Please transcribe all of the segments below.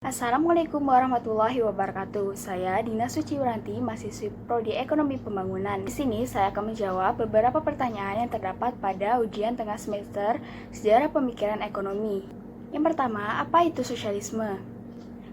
Assalamualaikum warahmatullahi wabarakatuh. Saya Dina Suciwranti, mahasiswi Prodi Ekonomi Pembangunan. Di sini saya akan menjawab beberapa pertanyaan yang terdapat pada ujian tengah semester Sejarah Pemikiran Ekonomi. Yang pertama, apa itu sosialisme?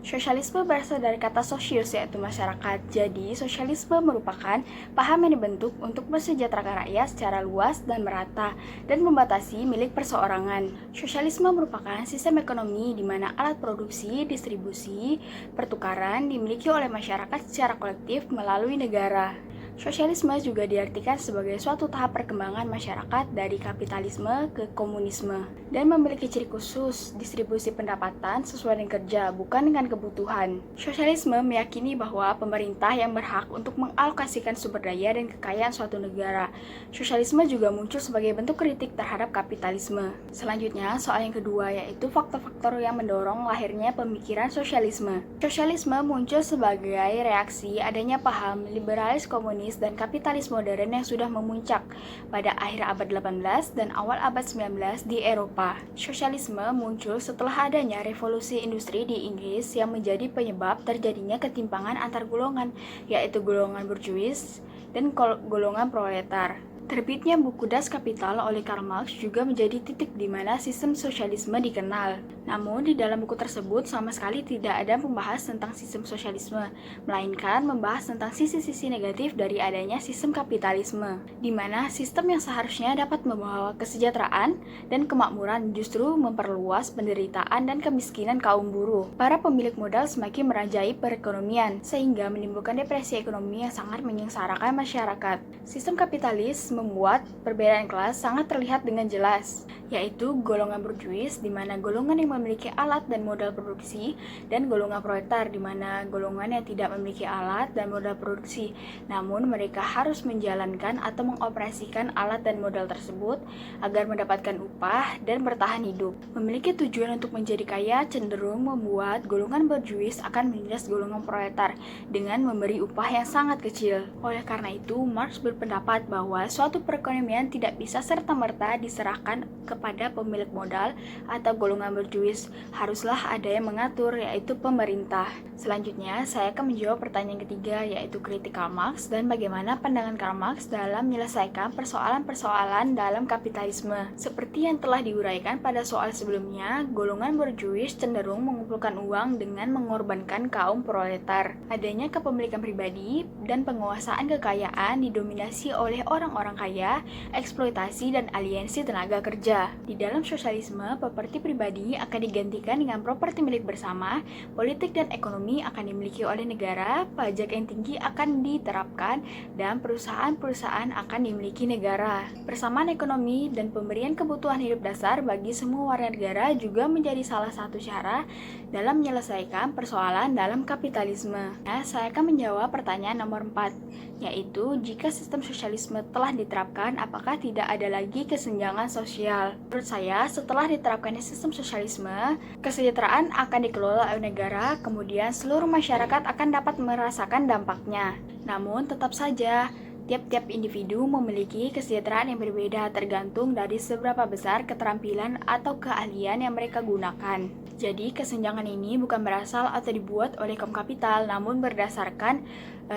Sosialisme berasal dari kata sosius, yaitu masyarakat. Jadi, sosialisme merupakan paham yang dibentuk untuk mensejahterakan rakyat secara luas dan merata dan membatasi milik perseorangan. Sosialisme merupakan sistem ekonomi di mana alat produksi, distribusi, pertukaran dimiliki oleh masyarakat secara kolektif melalui negara. Sosialisme juga diartikan sebagai suatu tahap perkembangan masyarakat dari kapitalisme ke komunisme dan memiliki ciri khusus distribusi pendapatan sesuai dengan kerja, bukan dengan kebutuhan. Sosialisme meyakini bahwa pemerintah yang berhak untuk mengalokasikan sumber daya dan kekayaan suatu negara. Sosialisme juga muncul sebagai bentuk kritik terhadap kapitalisme. Selanjutnya, soal yang kedua yaitu faktor-faktor yang mendorong lahirnya pemikiran sosialisme. Sosialisme muncul sebagai reaksi adanya paham liberalis komunis dan kapitalis modern yang sudah memuncak pada akhir abad 18 dan awal abad 19 di Eropa. Sosialisme muncul setelah adanya revolusi industri di Inggris yang menjadi penyebab terjadinya ketimpangan antar golongan, yaitu golongan borjuis dan golongan proletar. Terbitnya buku Das Kapital oleh Karl Marx juga menjadi titik di mana sistem sosialisme dikenal. Namun, di dalam buku tersebut sama sekali tidak ada membahas tentang sistem sosialisme, melainkan membahas tentang sisi-sisi negatif dari adanya sistem kapitalisme, di mana sistem yang seharusnya dapat membawa kesejahteraan dan kemakmuran justru memperluas penderitaan dan kemiskinan kaum buruh. Para pemilik modal semakin merajai perekonomian, sehingga menimbulkan depresi ekonomi yang sangat menyengsarakan masyarakat. Sistem kapitalis membuat perbedaan kelas sangat terlihat dengan jelas, yaitu golongan borjuis di mana golongan yang memiliki alat dan modal produksi, dan golongan proletar di mana golongan yang tidak memiliki alat dan modal produksi, namun mereka harus menjalankan atau mengoperasikan alat dan modal tersebut agar mendapatkan upah dan bertahan hidup. Memiliki tujuan untuk menjadi kaya cenderung membuat golongan borjuis akan menindas golongan proletar dengan memberi upah yang sangat kecil. Oleh karena itu, Marx berpendapat bahwa suatu perekonomian tidak bisa serta-merta diserahkan kepada pemilik modal atau golongan borjuis, haruslah ada yang mengatur, yaitu pemerintah. Selanjutnya, saya akan menjawab pertanyaan ketiga, yaitu kritik Karl Marx dan bagaimana pandangan Karl Marx dalam menyelesaikan persoalan-persoalan dalam kapitalisme. Seperti yang telah diuraikan pada soal sebelumnya, golongan borjuis cenderung mengumpulkan uang dengan mengorbankan kaum proletar. Adanya kepemilikan pribadi dan penguasaan kekayaan didominasi oleh orang-orang kaya, eksploitasi, dan aliensi tenaga kerja. Di dalam sosialisme, properti pribadi akan digantikan dengan properti milik bersama, politik dan ekonomi akan dimiliki oleh negara, pajak yang tinggi akan diterapkan, dan perusahaan-perusahaan akan dimiliki negara. Persamaan ekonomi dan pemberian kebutuhan hidup dasar bagi semua warga negara juga menjadi salah satu cara dalam menyelesaikan persoalan dalam kapitalisme. Nah, saya akan menjawab pertanyaan nomor 4, yaitu jika sistem sosialisme telah diterapkan, apakah tidak ada lagi kesenjangan sosial? Menurut saya, setelah diterapkannya sistem sosialisme, kesejahteraan akan dikelola oleh negara, kemudian seluruh masyarakat akan dapat merasakan dampaknya. Namun, tetap saja, tiap-tiap individu memiliki kesejahteraan yang berbeda tergantung dari seberapa besar keterampilan atau keahlian yang mereka gunakan. Jadi, kesenjangan ini bukan berasal atau dibuat oleh kaum kapital, namun berdasarkan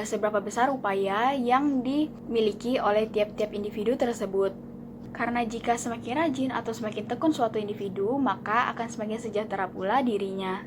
seberapa besar upaya yang dimiliki oleh tiap-tiap individu tersebut. Karena jika semakin rajin atau semakin tekun suatu individu, maka akan semakin sejahtera pula dirinya.